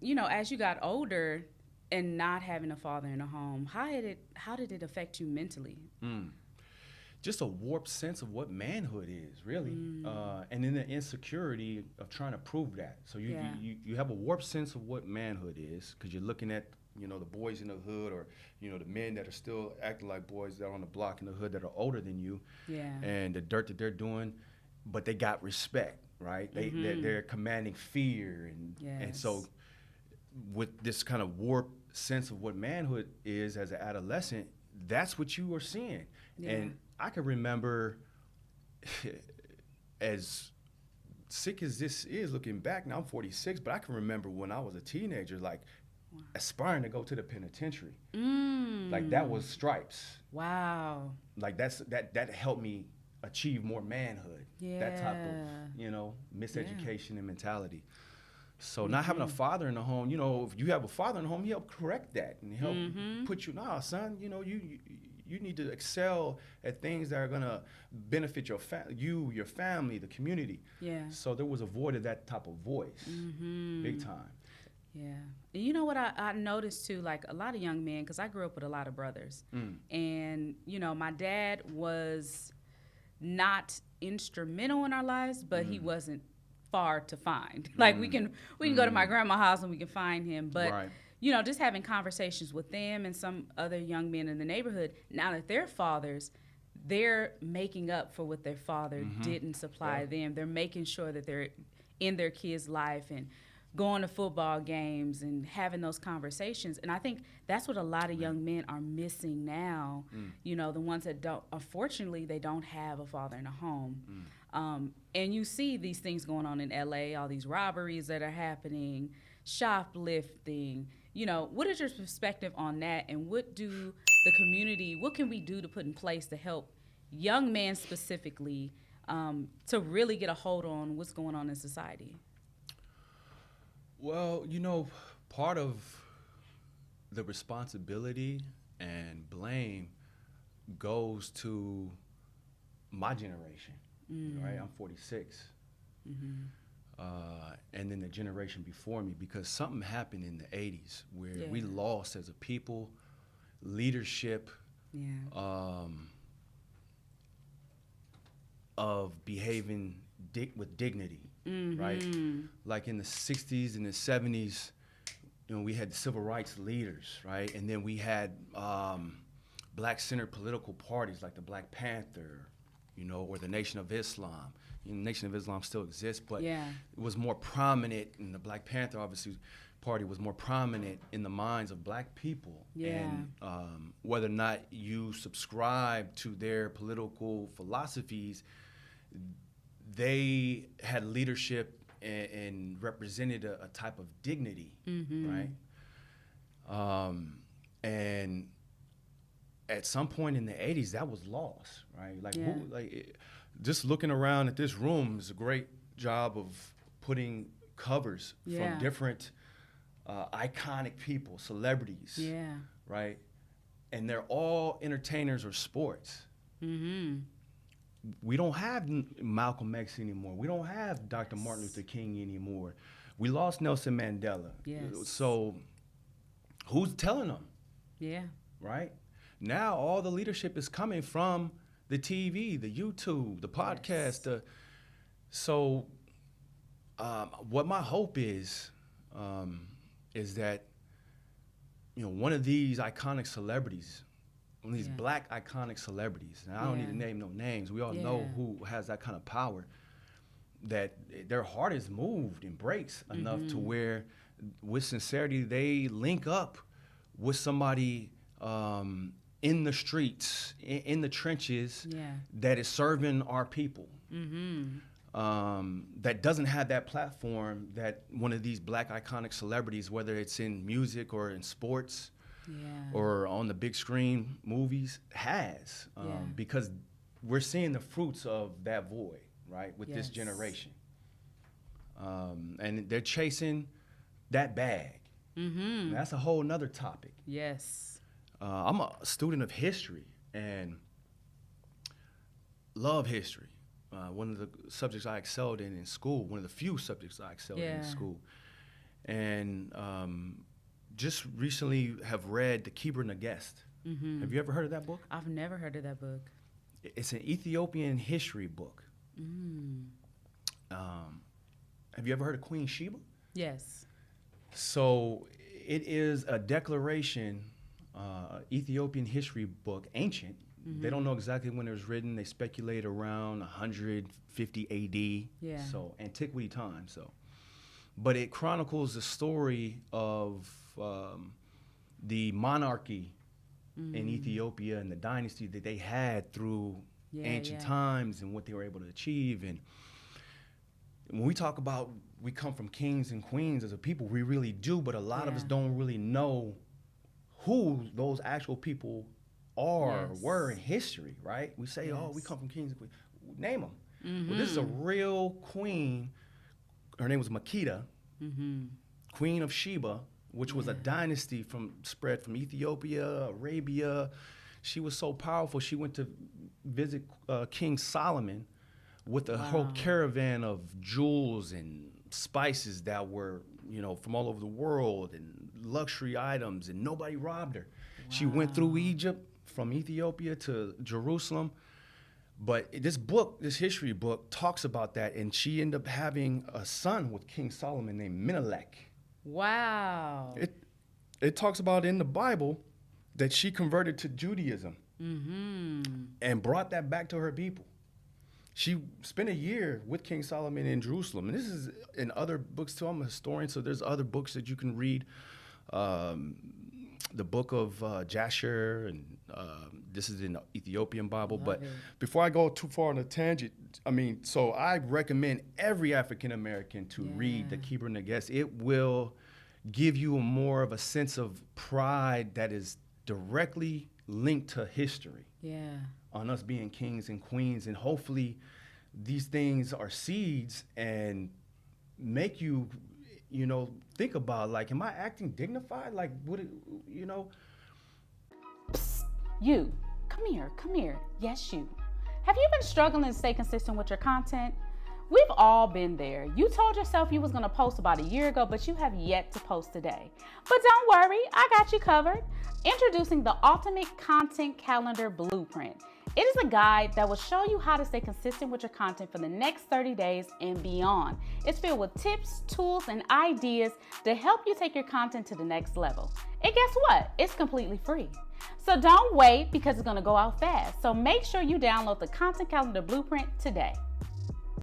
as you got older and not having a father in the home, how did it affect you mentally? Mm. Just a warped sense of what manhood is, really, and then the insecurity of trying to prove that. So Yeah. you have a warped sense of what manhood is because you're looking at the boys in the hood, or the men that are still acting like boys that are on the block in the hood that are older than you, Yeah. and the dirt that they're doing, but they got respect, right? They're commanding fear, and so Yes. with this kind of warped sense of what manhood is as an adolescent, that's what you were seeing. Yeah. And I can remember, as sick as this is looking back, now I'm 46, but I can remember when I was a teenager, like aspiring to go to the penitentiary. Like that was stripes. Wow. Like that helped me achieve more manhood. Yeah. That type of, miseducation and mentality. So not having a father in the home, if you have a father in the home, he help correct that and help put you, nah, son, you need to excel at things that are gonna benefit your family, the community. Yeah. So there was a void of that type of voice, big time. Yeah. And you know what I noticed too, like a lot of young men, because I grew up with a lot of brothers. And, my dad was not instrumental in our lives, but he wasn't far to find. Like we can go to my grandma's house and we can find him. But, Right. Just having conversations with them and some other young men in the neighborhood, now that they're fathers, they're making up for what their father didn't supply them. They're making sure that they're in their kids' life and going to football games and having those conversations. And I think that's what a lot of young men are missing now, the ones that don't, unfortunately, they don't have a father in a home. And you see these things going on in LA, all these robberies that are happening, shoplifting. What is your perspective on that? And what can we do to put in place to help young men specifically to really get a hold on what's going on in society? Well, part of the responsibility and blame goes to my generation, right? I'm 46. And then the generation before me, because something happened in the 80s where we lost as a people leadership of behaving with dignity, right? Like in the 60s and the 70s, we had the civil rights leaders, right? And then we had black-centered political parties like the Black Panther, or the Nation of Islam. The Nation of Islam still exists, but it was more prominent, and the Black Panther, obviously, party was more prominent in the minds of black people. And whether or not you subscribe to their political philosophies, they had leadership and represented a type of dignity, right? And at some point in the 80s, that was lost, right? Like, just looking around at this room is a great job of putting covers from different iconic people, celebrities, right? And they're all entertainers or sports. We don't have Malcolm X anymore. We don't have Dr. Martin Luther King anymore. We lost Nelson Mandela. So who's telling them? Right? Now all the leadership is coming from the TV, the YouTube, the podcast. So what my hope is that, one of these iconic celebrities, one of these black iconic celebrities, and I don't need to name no names, we all know who has that kind of power, that their heart is moved and breaks enough to where, with sincerity, they link up with somebody in the streets, in the trenches, that is serving our people, that doesn't have that platform that one of these black iconic celebrities, whether it's in music or in sports, or on the big screen movies, has, because we're seeing the fruits of that void, right, with this generation. And they're chasing that bag. And that's a whole nother topic. I'm a student of history and love history. One of the subjects I excelled in school, one of the few subjects I excelled in school. and just recently have read The Keeper and the Guest. Mm-hmm. Have you ever heard of that book? I've never heard of that book. It's an Ethiopian history book. Mm. Have you ever heard of Queen Sheba? Yes. So it is a declaration, Ethiopian history book, ancient. Mm-hmm. They don't know exactly when it was written. They speculate around 150 AD. Yeah. So antiquity time. So, but it chronicles the story of the monarchy in Ethiopia and the dynasty that they had through ancient times and what they were able to achieve. And when we talk about we come from kings and queens as a people, we really do, but a lot of us don't really know who those actual people are, were in history, right? We say, oh, we come from kings and queens. Name them. Mm-hmm. Well, this is a real queen. Her name was Makeda, Queen of Sheba, which was a dynasty spread from Ethiopia, Arabia. She was so powerful, she went to visit King Solomon with a whole caravan of jewels and spices that were, from all over the world, and luxury items, and nobody robbed her. Wow. She went through Egypt, from Ethiopia to Jerusalem. But this history book, talks about that, and she ended up having a son with King Solomon named Menelik. Wow. It talks about in the Bible that she converted to Judaism and brought that back to her people. She spent a year with King Solomon in Jerusalem. And this is in other books too. I'm a historian, so there's other books that you can read. The book of Jasher, and this is in the Ethiopian Bible. But before I go too far on a tangent, so I recommend every African American to read The Keeper and the Guest. It will give you more of a sense of pride that is directly linked to history. Yeah. On us being kings and queens, and hopefully these things are seeds and make you, think about, like, am I acting dignified? Like, Psst, you, come here. Yes, you. Have you been struggling to stay consistent with your content? We've all been there. You told yourself you was gonna post about a year ago, but you have yet to post today. But don't worry, I got you covered. Introducing the Ultimate Content Calendar Blueprint. It is a guide that will show you how to stay consistent with your content for the next 30 days and beyond. It's filled with tips, tools, and ideas to help you take your content to the next level. And guess what? It's completely free. So don't wait, because it's gonna go out fast. So make sure you download the Content Calendar Blueprint today.